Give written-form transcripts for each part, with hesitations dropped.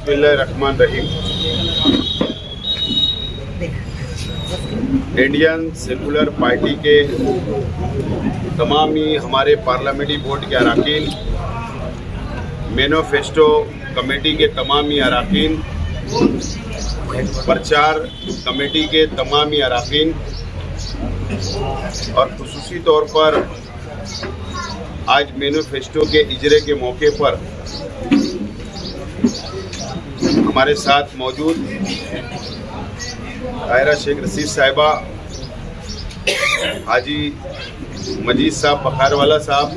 बिस्मिल्लाहिर्रहमानिर्रहीम। Indian secular party के तमाम ही हमारे पार्लियामेंट्री बोर्ड के अरकान, मैनिफेस्टो कमेटी के तमाम ही अरकान, प्रचार कमेटी के तमाम ही अरकान और खुसूसी तौर पर आज मैनिफेस्टो के इजरे के मौके पर हमारे साथ मौजूद ताहिरा शेख रशीद साहिबा, हाजी मजीद साहब बखारवाला साहब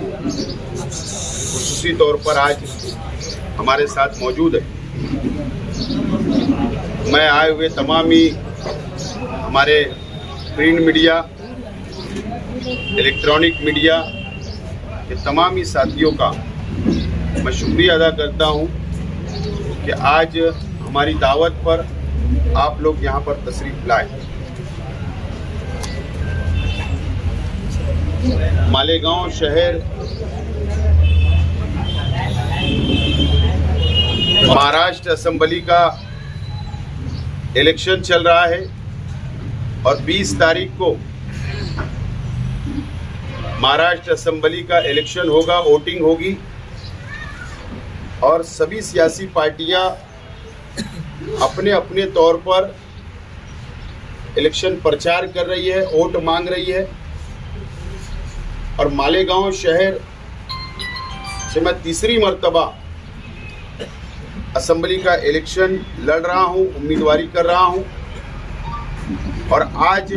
खुसूसी तौर पर आज हमारे साथ मौजूद है। मैं आए हुए तमाम ही हमारे प्रिंट मीडिया, इलेक्ट्रॉनिक मीडिया के तमाम ही साथियों का मैं शुक्रिया अदा करता हूं कि आज हमारी दावत पर आप लोग यहां पर तशरीफ लाए। मालेगांव शहर महाराष्ट्र असेंबली का इलेक्शन चल रहा है और 20 तारीख को महाराष्ट्र असेंबली का इलेक्शन होगा, वोटिंग होगी और सभी सियासी पार्टियां अपने अपने तौर पर इलेक्शन प्रचार कर रही है, वोट मांग रही है। और मालेगांव शहर से मैं तीसरी मर्तबा असेंबली का इलेक्शन लड़ रहा हूं, उम्मीदवारी कर रहा हूं और आज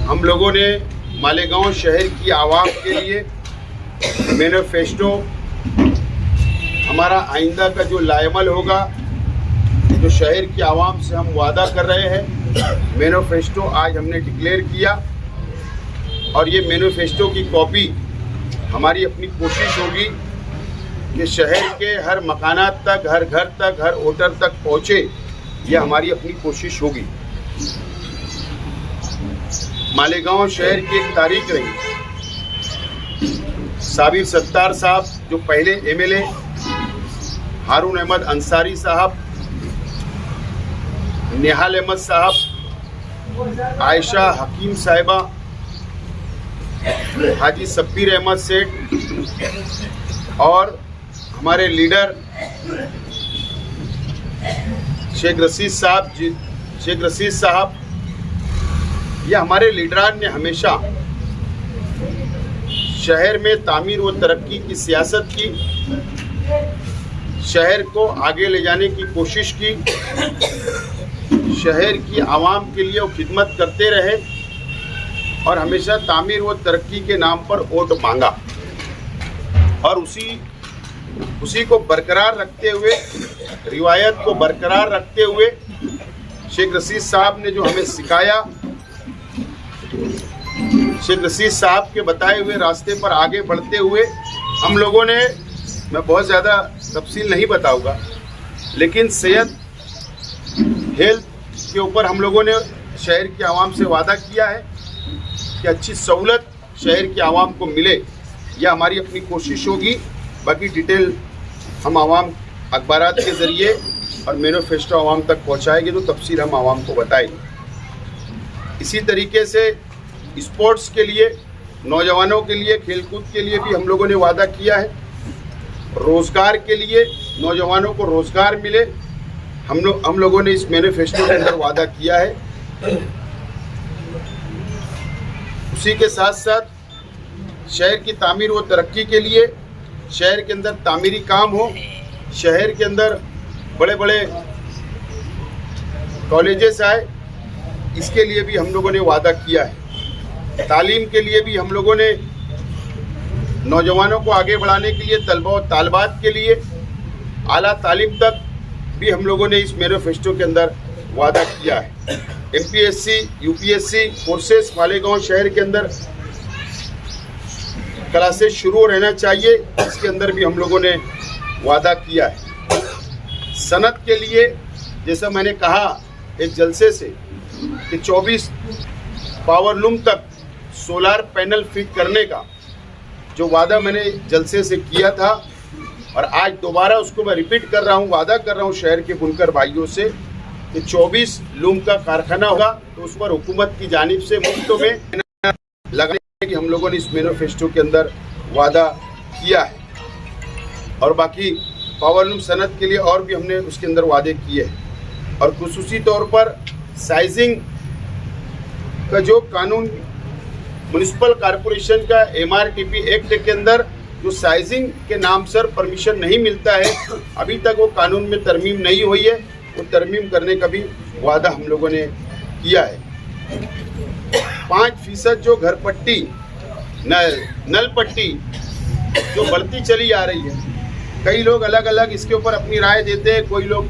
हम लोगों ने मालेगांव शहर की आवाम के लिए मैनिफेस्टो, हमारा आइंदा का जो लाएमल होगा, जो शहर की आवाम से हम वादा कर रहे हैं, मैनिफेस्टो आज हमने डिक्लेयर किया और ये मैनिफेस्टो की कॉपी हमारी अपनी कोशिश होगी कि शहर के हर मकानात तक, हर घर तक, हर वोटर तक पहुँचे। ये हमारी अपनी कोशिश होगी। मालेगांव शहर की एक तारीख रही, साबिर सत्तार साहब जो पहले एमएलए, हारून अहमद अंसारी साहब, नेहाल अहमद साहब, आयशा हकीम साहिबा, हाजी सब्बीर अहमद सेठ और हमारे लीडर शेख रशीद साहब, ये हमारे लीडरान ने हमेशा शहर में तामीर व तरक्की की सियासत की, शहर को आगे ले जाने की कोशिश की, शहर की आवाम के लिए वो खिदमत करते रहे और हमेशा तामीर व तरक्की के नाम पर वोट मांगा और उसी को बरकरार रखते हुए, रिवायत को बरकरार रखते हुए शेख रशीद साहब ने जो हमें सिखाया, शेख रशीद साहब के बताए हुए रास्ते पर आगे बढ़ते हुए हम लोगों ने, मैं बहुत ज़्यादा तफसील नहीं बताऊंगा, लेकिन सेहत, हेल्थ के ऊपर हम लोगों ने शहर की आवाम से वादा किया है कि अच्छी सहूलत शहर की आवाम को मिले। यह हमारी अपनी कोशिश होगी। बाकी डिटेल हम आवाम अखबारात के ज़रिए और मैनिफेस्टो आवाम तक पहुँचाएंगे तो तफसील हम आवाम को बताएंगे। इसी तरीके से स्पोर्ट्स के लिए, नौजवानों के लिए, खेलकूद के लिए भी हम लोगों ने वादा किया है। रोज़गार के लिए, नौजवानों को रोज़गार मिले, हम लोगों ने इस मैनिफेस्टो के अंदर वादा किया है। उसी के साथ साथ शहर की तामीर व तरक्की के लिए, शहर के अंदर तामीरी काम हो, शहर के अंदर बड़े बड़े कॉलेजेस आए, इसके लिए भी हम लोगों ने वादा किया है। तालीम के लिए भी हम लोगों ने नौजवानों को आगे बढ़ाने के लिए, तलबा और तालबात के लिए, आला तालीम तक भी हम लोगों ने इस मैनिफेस्टो के अंदर वादा किया है। एमपीएससी, यूपीएससी कोर्सेस मालेगांव शहर के अंदर क्लासेस शुरू रहना चाहिए, इसके अंदर भी हम लोगों ने वादा किया है। सनत के लिए, जैसा मैंने कहा एक जलसे से कि 24 पावरलूम तक सोलार पैनल फिट करने का जो वादा मैंने जलसे से किया था और आज दोबारा उसको मैं रिपीट कर रहा हूँ, वादा कर रहा हूँ शहर के बुनकर भाइयों से कि 24 लूम का कारखाना होगा तो उस पर हुकूमत की जानिब से मुफ्त में लगाने की हम लोगों ने इस मैनिफेस्टो के अंदर वादा किया है। और बाकी पावरलूम सनत के लिए और भी हमने उसके अंदर वादे किए हैं। और खुसूसी तौर पर साइजिंग का जो कानून म्युनिसिपल कॉरपोरेशन का MRTP एक्ट के अंदर जो साइजिंग के नाम पर परमिशन नहीं मिलता है, अभी तक वो कानून में तरमीम नहीं हुई है, वो तरमीम करने का भी वादा हम लोगों ने किया है। 5% जो घर पट्टी नल पट्टी जो बढ़ती चली आ रही है, कई लोग अलग अलग इसके ऊपर अपनी राय देते हैं, कोई लोग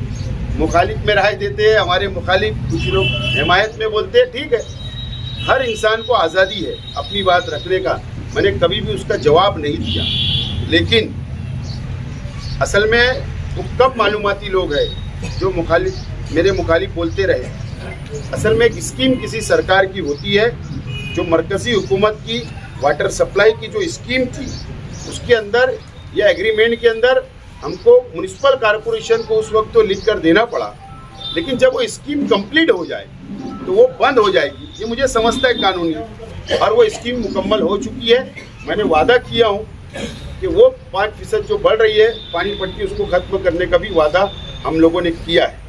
मुखालिफ में राय देते हैं, हमारे मुखालिफ कुछ लोग हिमायत में बोलते हैं। ठीक है, हर इंसान को आज़ादी है अपनी बात रखने का, मैंने कभी भी उसका जवाब नहीं दिया। लेकिन असल में वो कब मालूमाती लोग हैं जो मेरे मुखालिफ बोलते रहे। असल में एक स्कीम किसी सरकार की होती है, जो मरकज़ी हुकूमत की वाटर सप्लाई की जो स्कीम थी उसके अंदर या एग्रीमेंट के अंदर हमको म्युनिसिपल कॉरपोरेशन को उस वक्त तो लिख कर देना पड़ा, लेकिन जब वो स्कीम कंप्लीट हो जाए तो वो बंद हो जाएगी, ये मुझे समझता है कानूनी। और वो स्कीम मुकम्मल हो चुकी है। मैंने वादा किया हूँ कि वो 5% जो बढ़ रही है पानी पट्टी, उसको ख़त्म करने का भी वादा हम लोगों ने किया है।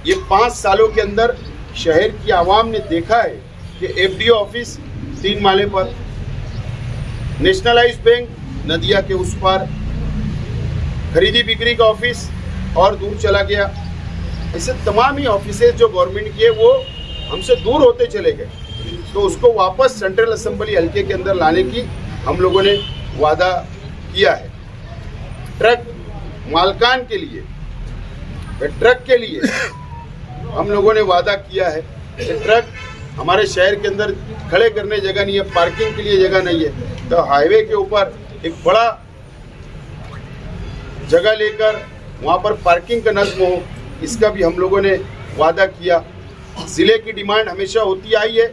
ये 5 सालों के अंदर शहर की आवाम ने देखा है कि FDO ऑफिस 3 माले पर, नेशनलाइज्ड बैंक नदिया के उस पार, खरीदी बिक्री का ऑफिस और दूर चला गया। ऐसे तमाम ही ऑफिसेज जो गवर्नमेंट की है वो हमसे दूर होते चले गए, तो उसको वापस सेंट्रल असेंबली हल्के के अंदर लाने की हम लोगों ने वादा किया है। ट्रक मालकान के लिए, ट्रक के लिए हम लोगों ने वादा किया है कि ट्रक हमारे शहर के अंदर खड़े करने जगह नहीं है, पार्किंग के लिए जगह नहीं है, तो हाईवे के ऊपर एक बड़ा जगह लेकर वहाँ पर पार्किंग का नज़्म हो, इसका भी हम लोगों ने वादा किया। ज़िले की डिमांड हमेशा होती आई है,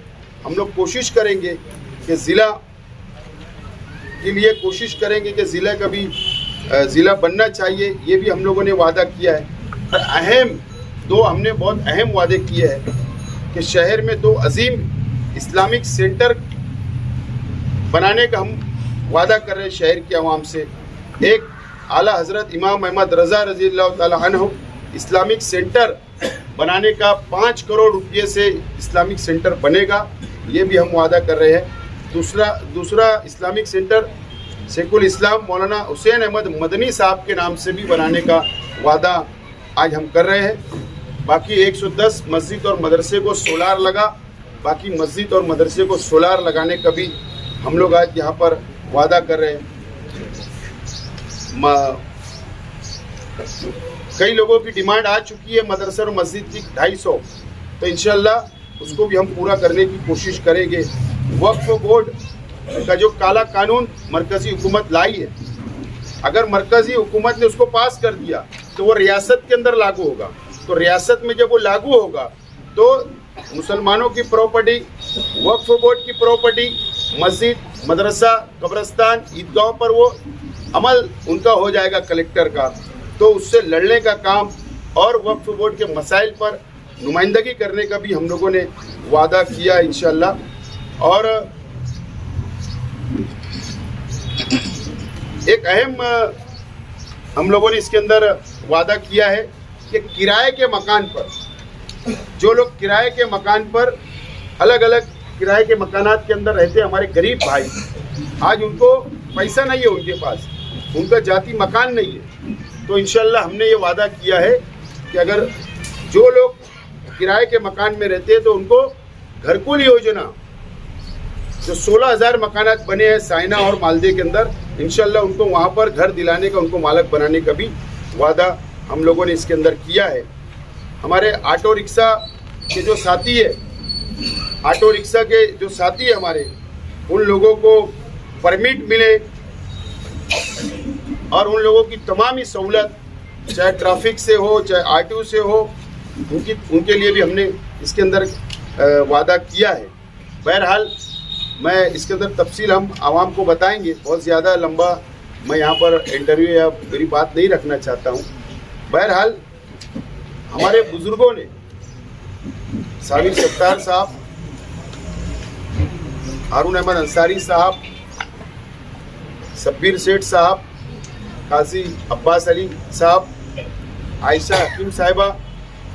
हम लोग कोशिश करेंगे कि ज़िला के लिए कोशिश करेंगे कि ज़िला का भी ज़िला बनना चाहिए, ये भी हम लोगों ने वादा किया है। और हमने बहुत अहम वादे किए हैं कि शहर में 2 अजीम इस्लामिक सेंटर बनाने का हम वादा कर रहे हैं शहर की आवाम से। एक आला हज़रत इमाम अहमद रज़ा रज़ी अल्लाह ताला अन्हु इस्लामिक सेंटर बनाने का 5 करोड़ रुपये से इस्लामिक सेंटर बनेगा, ये भी हम वादा कर रहे हैं। दूसरा इस्लामिक सेंटर शेखुल इस्लाम मौलाना हुसैन अहमद मदनी साहब के नाम से भी बनाने का वादा आज हम कर रहे हैं। बाकी 110 मस्जिद और मदरसे को सोलार लगा, बाकी मस्जिद और मदरसे को सोलार लगाने का भी हम लोग आज यहाँ पर वादा कर रहे हैं। कई लोगों की डिमांड आ चुकी है मदरसा और मस्जिद की 250, तो इंशाल्लाह उसको भी हम पूरा करने की कोशिश करेंगे। वक्फ बोर्ड का जो काला कानून मरकज़ी हुकूमत लाई है, अगर मरकज़ी हुकूमत ने उसको पास कर दिया तो वो रियासत के अंदर लागू होगा, तो रियासत में जब वो लागू होगा तो मुसलमानों की प्रॉपर्टी, वक्फ बोर्ड की प्रॉपर्टी, मस्जिद, मदरसा, कब्रस्तान, ईदगाह पर वो अमल उनका हो जाएगा कलेक्टर का, तो उससे लड़ने का काम और वक्फ बोर्ड के मसाइल पर नुमाइंदगी करने का भी हम लोगों ने वादा किया इंशाल्लाह। और एक अहम हम लोगों ने इसके अंदर वादा किया है कि किराए के मकान पर, जो लोग किराए के मकान पर अलग अलग किराए के मकानात के अंदर रहते हैं, हमारे गरीब भाई, आज उनको पैसा नहीं है, उनके पास उनका जाती मकान नहीं है, तो इंशाल्लाह हमने ये वादा किया है कि अगर जो लोग किराए के मकान में रहते हैं तो उनको घरकुल योजना, जो 16,000 मकानात बने हैं साइना और मालदे के अंदर, इंशाल्लाह उनको वहाँ पर घर दिलाने का, उनको मालक बनाने का भी वादा हम लोगों ने इसके अंदर किया है। हमारे ऑटो रिक्शा के जो साथी है, ऑटो रिक्शा के जो साथी है हमारे, उन लोगों को परमिट मिले और उन लोगों की तमाम ही सहूलत, चाहे ट्रैफिक से हो चाहे RTO से हो, उनके लिए भी हमने इसके अंदर वादा किया है। बहरहाल मैं इसके अंदर तफसील हम आवाम को बताएंगे, बहुत ज़्यादा लंबा मैं यहाँ पर इंटरव्यू या मेरी बात नहीं रखना चाहता हूँ। बहरहाल हमारे बुजुर्गों ने साबिर सत्तार साहब, हारून अहमद अंसारी साहब, शब्बीर सेठ साहब, काजी अब्बास अली साहब, आयशा हकीम साहिबा,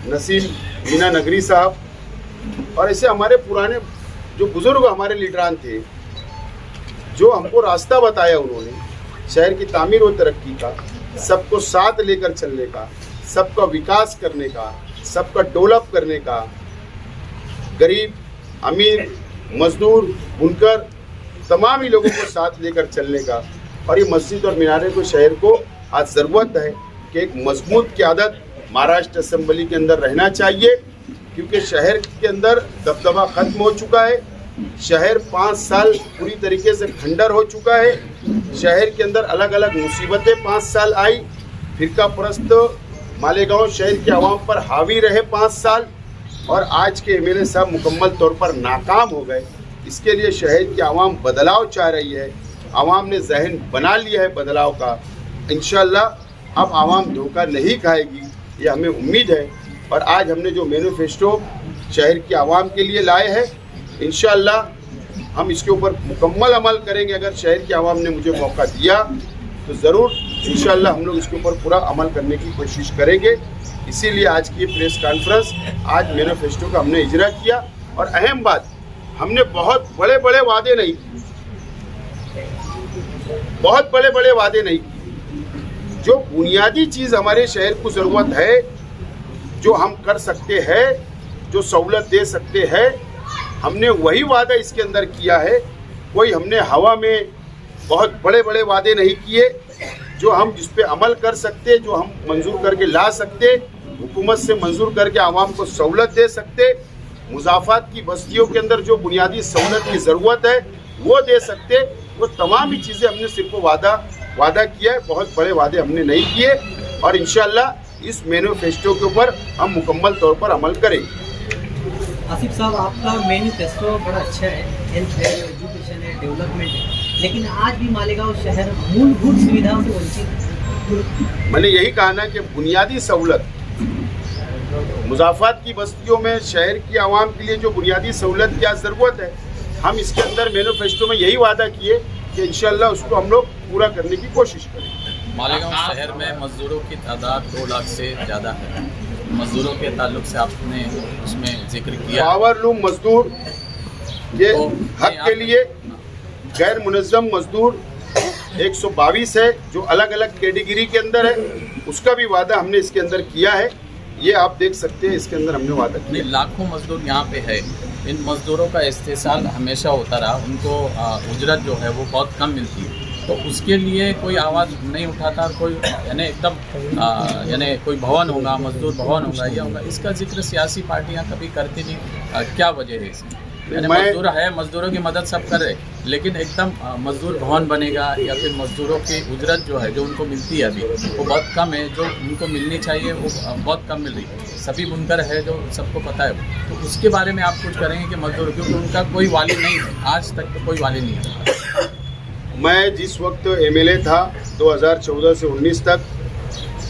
नसीम मीना नगरी साहब और ऐसे हमारे पुराने जो बुजुर्ग हमारे लीडरान थे, जो हमको रास्ता बताया उन्होंने शहर की तामीर और तरक्की का, सबको साथ लेकर चलने का, सबका विकास करने का, सबका डेवलप करने का, गरीब अमीर मजदूर बुनकर तमाम ही लोगों को साथ लेकर चलने का। और ये मस्जिद और मीनारे को शहर को आज ज़रूरत है कि एक मजबूत क़यादत महाराष्ट्र असेंबली के अंदर रहना चाहिए, क्योंकि शहर के अंदर दबदबा ख़त्म हो चुका है। शहर 5 साल पूरी तरीके से खंडर हो चुका है। शहर के अंदर अलग अलग मुसीबतें 5 साल आई। फिरका परस्त मालेगांव शहर के आवाम पर हावी रहे 5 साल और आज के एमएलए साहब मुकम्मल तौर पर नाकाम हो गए। इसके लिए शहर की आवाम बदलाव चाह रही है। आवाम ने जहन बना लिया है बदलाव का। इंशाअल्लाह अब आवाम धोखा नहीं खाएगी, ये हमें उम्मीद है। और आज हमने जो मैनिफेस्टो शहर की आवाम के लिए लाए हैं, इंशाअल्लाह हम इसके ऊपर मुकम्मल अमल करेंगे। अगर शहर की आवाम ने मुझे मौका दिया तो ज़रूर इंशाअल्लाह हम लोग इसके ऊपर पूरा अमल करने की कोशिश करेंगे। इसीलिए आज की ये प्रेस कॉन्फ्रेंस, आज मैनिफेस्टो का हमने इजरा किया। और अहम बात, हमने बहुत बड़े बड़े वादे नहीं किए, बहुत बड़े बड़े वादे नहीं किए। जो बुनियादी चीज़ हमारे शहर को ज़रूरत है, जो हम कर सकते हैं, जो सहूलत दे सकते हैं, हमने वही वादा इसके अंदर किया है। कोई हमने हवा में बहुत बड़े बड़े वादे नहीं किए। जो हम जिस पे अमल कर सकते, जो हम मंजूर करके ला सकते, हुकूमत से मंजूर करके आवाम को सहूलत दे सकते, मुजाफात की बस्तियों के अंदर जो बुनियादी सहूलत की ज़रूरत है वो दे सकते, वो तमाम ही चीज़ें हमने सिर्फ वादा किया है। बहुत बड़े वादे हमने नहीं किए और इंशाअल्लाह इस मैनिफेस्टो के ऊपर हम मुकम्मल तौर पर अमल करेंगे। आसिफ साहब, आपका मैनिफेस्टो बड़ा अच्छा है, हेल्थ है, एजुकेशन है, डेवलपमेंट है, लेकिन आज भी मालेगांव शहर मूलभूत सुविधाओं से वंचित है। मैंने यही कहा ना कि बुनियादी सहूलत, मुजाफात की बस्तियों में शहर की आवाम के लिए जो बुनियादी सहूलत की ज़रूरत है, हम इसके अंदर मैनिफेस्टो में यही वादा किए कि इंशाअल्लाह उसको हम लोग पूरा करने की कोशिश करेंगे। मालेगांव शहर में मजदूरों की तादाद 2 लाख से ज़्यादा है। मजदूरों के ताल्लुक से आपने उसमें जिक्र किया। पावरलूम मजदूर ये हक के लिए, गैर मुनज़्ज़म मजदूर 122 है जो अलग अलग कैटेगरी के अंदर है, उसका भी वादा हमने इसके अंदर किया है। ये आप देख सकते हैं, इसके अंदर हमने वादा किया। लाखों मजदूर यहाँ पे है। इन मजदूरों का इस्तेसाल हमेशा होता रहा, उनको उजरत जो है वो बहुत कम मिलती है, तो उसके लिए कोई आवाज़ नहीं उठाता। कोई यानी एकदम यानी कोई भवन होगा, मजदूर भवन होगा, यह होगा, इसका जिक्र सियासी पार्टियां कभी करती नहीं। क्या वजह है इसकी? यानी मजदूर है, मजदूरों की मदद सब कर रहे, लेकिन एकदम मजदूर भवन बनेगा या फिर मजदूरों की उजरत जो है, जो उनको मिलती है अभी, वो बहुत कम है। जो उनको मिलनी चाहिए वो बहुत कम मिल रही है। सभी बुनकर है जो सबको पता है, तो उसके बारे में आप कुछ करेंगे कि मजदूर, क्योंकि उनका कोई वाली नहीं है, आज तक तो कोई वाली नहीं है। मैं जिस वक्त एमएलए था 2014 से 19 तक,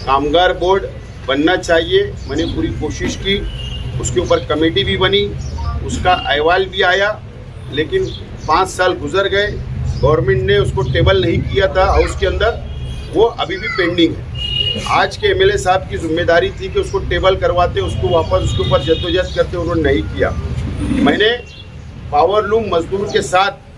कामगार बोर्ड बनना चाहिए, मैंने पूरी कोशिश की, उसके ऊपर कमेटी भी बनी, उसका अहवाल भी आया, लेकिन 5 साल गुजर गए, गवर्नमेंट ने उसको टेबल नहीं किया था हाउस के अंदर, वो अभी भी पेंडिंग है। आज के एमएलए साहब की जिम्मेदारी थी कि उसको टेबल करवाते, उसको वापस उसके ऊपर जद्दोजहद करते, उन्होंने नहीं किया। मैंने पावरलूम मजदूर के साथ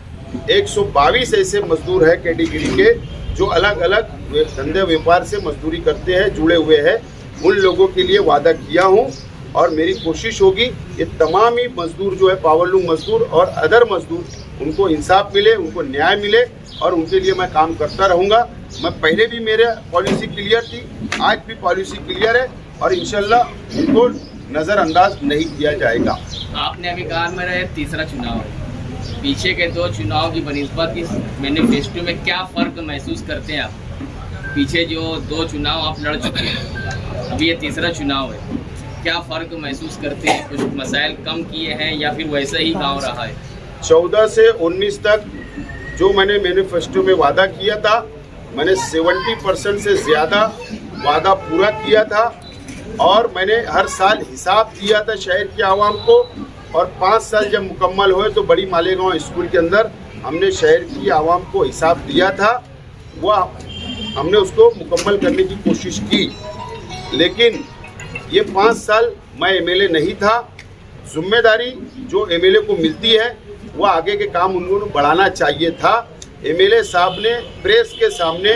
122 ऐसे मजदूर हैं कैटेगरी के जो अलग अलग धंधे व्यापार से मजदूरी करते हैं, जुड़े हुए हैं, उन लोगों के लिए वादा किया हूँ। और मेरी कोशिश होगी ये तमाम ही मजदूर जो है, पावरलूम मजदूर और अदर मजदूर, उनको इंसाफ मिले, उनको न्याय मिले, और उनके लिए मैं काम करता रहूँगा। मैं पहले भी मेरे पॉलिसी क्लियर थी, आज भी पॉलिसी क्लियर है और इंशाल्लाह उनको नज़रअंदाज नहीं किया जाएगा। आपने अभी कहा मेरा ये तीसरा चुनाव है, पीछे के 2 चुनाव की बनिस्बत इस मैनिफेस्टो में क्या फ़र्क महसूस करते हैं आप? पीछे जो 2 चुनाव आप लड़ चुके हैं, अभी ये तीसरा चुनाव है, क्या फ़र्क महसूस करते हैं? कुछ मसाइल कम किए हैं या फिर वैसा ही गाँव रहा है? 14 से 19 तक जो मैंने मैनिफेस्टो में वादा किया था मैंने 70% से ज़्यादा वादा पूरा किया था और मैंने हर साल हिसाब दिया था शहर की आवाम को। और 5 साल जब मुकम्मल हुए तो बड़ी मालेगांव स्कूल के अंदर हमने शहर की आवाम को हिसाब दिया था, वह हमने उसको मुकम्मल करने की कोशिश की। लेकिन ये 5 साल मैं एमएलए नहीं था। जिम्मेदारी जो एमएलए को मिलती है वह आगे के काम उन्होंने बढ़ाना चाहिए था। एमएलए साहब ने प्रेस के सामने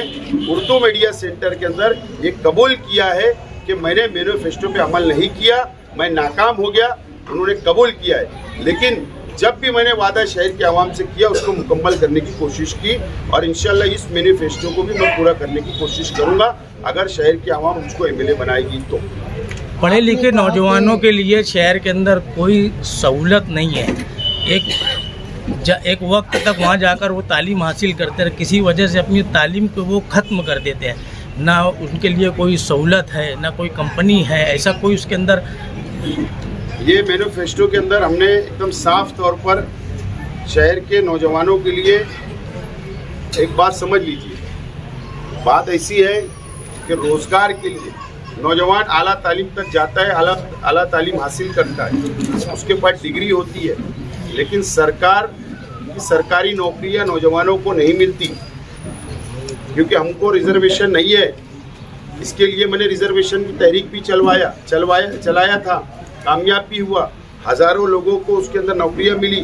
उर्दू मीडिया सेंटर के अंदर ये कबूल किया है कि मैंने मैनिफेस्टो पे अमल नहीं किया, मैं नाकाम हो गया, उन्होंने कबूल किया है। लेकिन जब भी मैंने वादा शहर के आवाम से किया उसको मुकम्मल करने की कोशिश की और इंशाल्लाह इस मैनिफेस्टो को भी मैं पूरा करने की कोशिश करूंगा अगर शहर की आवाम मुझको एमएलए बनाएगी तो। पढ़े लिखे नौजवानों के लिए शहर के अंदर कोई सहूलत नहीं है। एक वक्त तक वहाँ जाकर वो तालीम हासिल करते रहे, किसी वजह से अपनी तालीम को वो ख़त्म कर देते हैं। ना उनके लिए कोई सहूलत है, ना कोई कंपनी है, ऐसा कोई उसके अंदर। ये मैनिफेस्टो के अंदर हमने एकदम साफ तौर पर शहर के नौजवानों के लिए एक बात समझ लीजिए, बात ऐसी है कि रोज़गार के लिए नौजवान आला तालीम तक जाता है, आला तालीम हासिल करता है, उसके पास डिग्री होती है, लेकिन सरकारी नौकरियां नौजवानों को नहीं मिलती क्योंकि हमको रिजर्वेशन नहीं है। इसके लिए मैंने रिजर्वेशन की तहरीक भी चलाया था, कामयाब भी हुआ। हज़ारों लोगों को उसके अंदर नौकरियां मिली।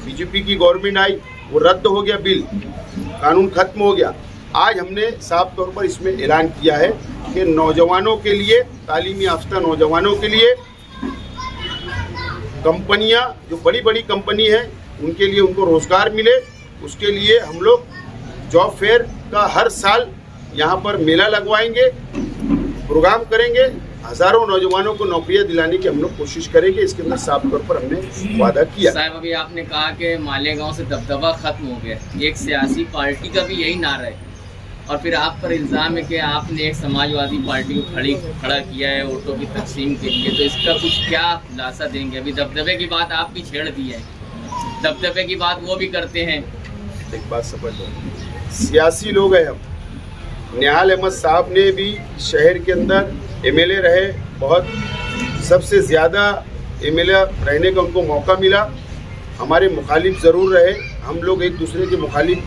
बीजेपी की गवर्नमेंट आई, वो रद्द हो गया, बिल कानून ख़त्म हो गया। आज हमने साफ तौर पर इसमें ऐलान किया है कि नौजवानों के लिए, तालीमी याफ्ता नौजवानों के लिए कंपनियां, जो बड़ी बड़ी कंपनी है उनके लिए उनको रोज़गार मिले, उसके लिए हम लोग जॉब फेयर का हर साल यहाँ पर मेला लगवाएंगे, प्रोग्राम करेंगे, हज़ारों नौजवानों को नौकरियां दिलाने की हम लोग कोशिश करेंगे। इसके अंदर साफ तौर पर हमने वादा किया। साहब अभी आपने कहा कि मालेगांव से दबदबा खत्म हो गया, एक सियासी पार्टी का भी यही नारा है और फिर आप पर इल्ज़ाम है कि आपने एक समाजवादी पार्टी को खड़ा किया है वोटों की तकसीम के लिए, तो इसका कुछ क्या खुलासा देंगे? अभी दबदबे की बात आप भी छेड़ दी है, दबदबे की बात वो भी करते हैं। एक बात समझ लो, सियासी लोग हैं हम। निहाल अहमद साहब ने भी शहर के अंदर एमएलए रहे, बहुत सबसे ज़्यादा एमएलए रहने का उनको मौका मिला। हमारे मुखालिफ ज़रूर रहे, हम लोग एक दूसरे के मुखालिफ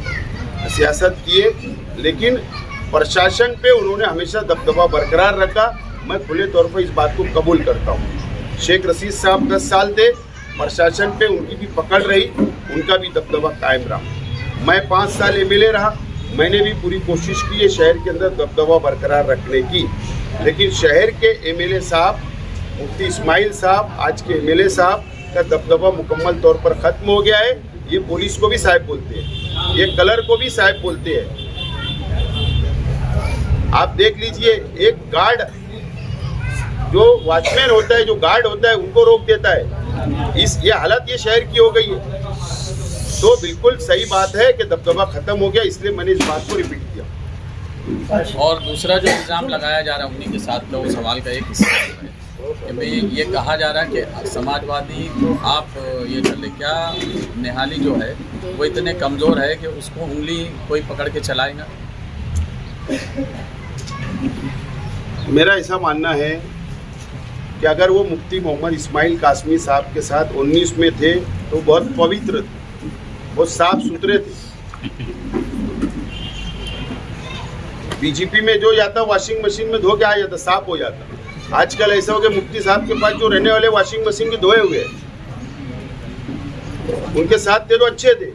सियासत किए, लेकिन प्रशासन पे उन्होंने हमेशा दबदबा बरकरार रखा। मैं खुले तौर पर इस बात को कबूल करता हूँ। शेख रशीद साहब 10 साल थे, प्रशासन पे उनकी भी पकड़ रही, उनका भी दबदबा कायम रहा। मैं 5 साल एमएलए रहा, मैंने भी पूरी कोशिश की है शहर के अंदर दबदबा बरकरार रखने की। लेकिन शहर के एमएलए साहब मुफ्ती इस्माइल साहब, आज के एमएलए साहब का दबदबा मुकम्मल तौर पर ख़त्म हो गया है। ये पुलिस को भी साहब बोलते हैं, ये कलर को भी साहब बोलते हैं। आप देख लीजिए, एक गार्ड जो वॉचमैन होता है, जो गार्ड होता है, उनको रोक देता है। ये हालत ये शहर की हो गई है। तो बिल्कुल सही बात है कि दबदबा ख़त्म हो गया, इसलिए मैंने इस बात को रिपीट किया। और दूसरा जो इल्ज़ाम लगाया जा रहा है उन्हीं के साथ का वो सवाल का एक हिस्सा है कि भाई ये कहा जा रहा है कि समाजवादी तो आप ये चले, क्या निहाली जो है वो इतने कमज़ोर है कि उसको उंगली कोई पकड़ के चलाएगा? मेरा ऐसा मानना है कि अगर वो मुफ्ती मोहम्मद इस्माइल कासमी साहब के साथ 19 में थे तो बहुत पवित्र थे, बहुत साफ सुथरे थे। बीजेपी में जो जाता वॉशिंग मशीन में धो के आ जाता, साफ हो जाता। आजकल ऐसा हो गया मुफ्ती साहब के पास जो रहने वाले वॉशिंग मशीन के धोए हुए, उनके साथ थे तो अच्छे थे।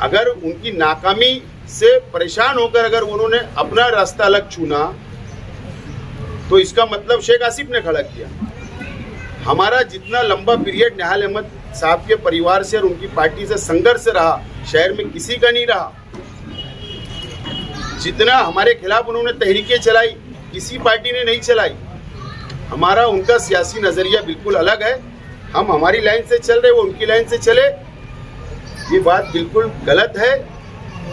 अगर उनकी नाकामी से परेशान होकर अगर उन्होंने अपना रास्ता अलग चुना तो इसका मतलब शेख आसिफ ने खड़ा किया। हमारा जितना लंबा पीरियड निहाल अहमद साहब के परिवार से और उनकी पार्टी से संघर्ष रहा, शहर में किसी का नहीं रहा। जितना हमारे खिलाफ उन्होंने तहरीकें चलाई, किसी पार्टी ने नहीं चलाई। हमारा उनका सियासी नज़रिया बिल्कुल अलग है। हम हमारी लाइन से चल रहे, वो उनकी लाइन से चले, ये बात बिल्कुल गलत है।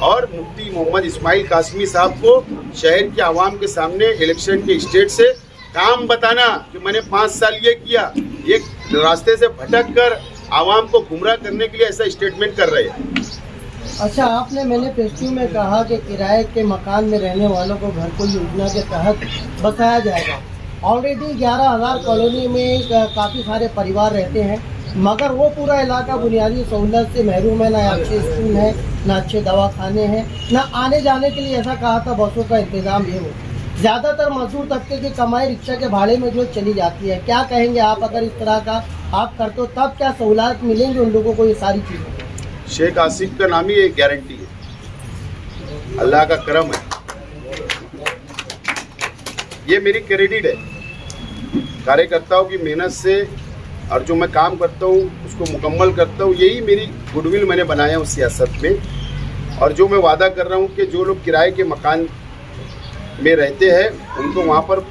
और मुफ्ती मोहम्मद इस्माइल कासमी साहब को शहर के आवाम के सामने इलेक्शन के स्टेज से काम बताना कि मैंने 5 साल ये किया, एक रास्ते से भटक कर आवाम को गुमराह करने के लिए ऐसा स्टेटमेंट कर रहे हैं। अच्छा, आपने मैनिफेस्टो में कहा कि किराए के मकान में रहने वालों को घरकुल योजना के तहत बसाया जाएगा। ऑलरेडी 11,000 कॉलोनी में काफ़ी सारे परिवार रहते हैं, मगर वो पूरा इलाका बुनियादी सहूलत से महरूम है। ना अच्छे स्कूल हैं, ना अच्छे दवाखाने हैं, ना आने जाने के लिए ऐसा कहा था बसों का इंतज़ाम भी हो। ज़्यादातर मजदूर तबके की कमाई रिक्शा के भाड़े में जो चली जाती है। क्या कहेंगे आप, अगर इस तरह का आप करते हो तब क्या सहूलत मिलेंगी उन लोगों को ये सारी चीज़ें? शेख आसिफ का नाम ही एक गारंटी है, अल्लाह का करम है, ये मेरी क्रेडिट है कार्यकर्ताओं की मेहनत से, और जो मैं काम करता हूँ उसको मुकम्मल करता हूँ, यही मेरी गुडविल मैंने बनाया उस सियासत में। और जो मैं वादा कर रहा हूँ कि जो लोग किराए के मकान में रहते हैं उनको वहाँ पर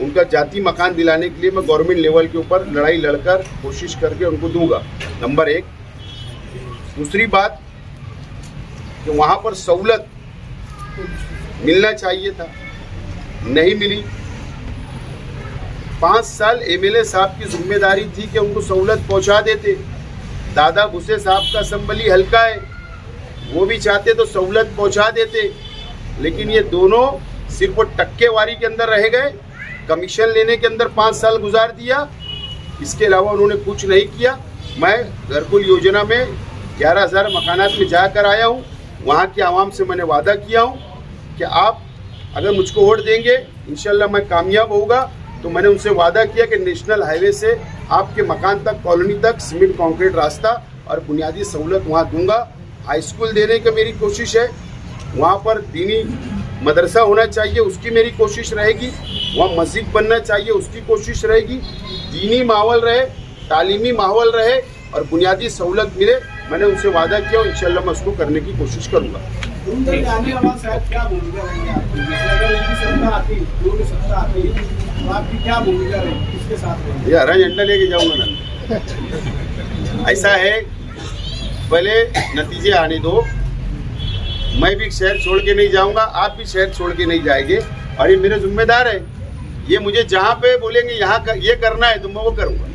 उनका जाती मकान दिलाने के लिए मैं गवर्नमेंट लेवल के ऊपर लड़ाई लड़कर कोशिश करके उनको दूंगा, नंबर 1। दूसरी बात कि वहाँ पर सहूलत मिलना चाहिए था, नहीं मिली। 5 साल एमएलए साहब की जिम्मेदारी थी कि उनको सहूलत पहुँचा देते। दादा भुसे साहब का संबली हल्का है, वो भी चाहते तो सहूलत पहुँचा देते, लेकिन ये दोनों सिर्फ वो टक्केवारी के अंदर रह गए, कमीशन लेने के अंदर 5 साल गुजार दिया, इसके अलावा उन्होंने कुछ नहीं किया। मैं घरकुल योजना में 11,000 मकानात में जाकर आया हूँ, वहाँ की आवाम से मैंने वादा किया हूँ कि आप अगर मुझको वोट देंगे इंशाल्लाह मैं कामयाब होगा। तो मैंने उनसे वादा किया कि नेशनल हाईवे से आपके मकान तक, कॉलोनी तक सीमेंट कंक्रीट रास्ता और बुनियादी सहूलत वहाँ दूंगा। हाई स्कूल देने की मेरी कोशिश है, वहाँ पर दीनी मदरसा होना चाहिए, उसकी मेरी कोशिश रहेगी। वहाँ मस्जिद बनना चाहिए, उसकी कोशिश रहेगी। दीनी माहौल रहे, तालीमी माहौल रहे और बुनियादी सहूलत मिले, मैंने उनसे वादा किया और इंशाल्लाह मैं उसको करने की कोशिश करूँगा। ये हरा झंडा लेके जाऊँगा ना। ऐसा है, पहले नतीजे आने दो, मैं भी शहर छोड़ के नहीं जाऊँगा, आप भी शहर छोड़ के नहीं जाएंगे, और ये मेरे जिम्मेदार है। ये मुझे जहाँ पे बोलेंगे यहाँ ये करना है तो मैं वो करूँगा।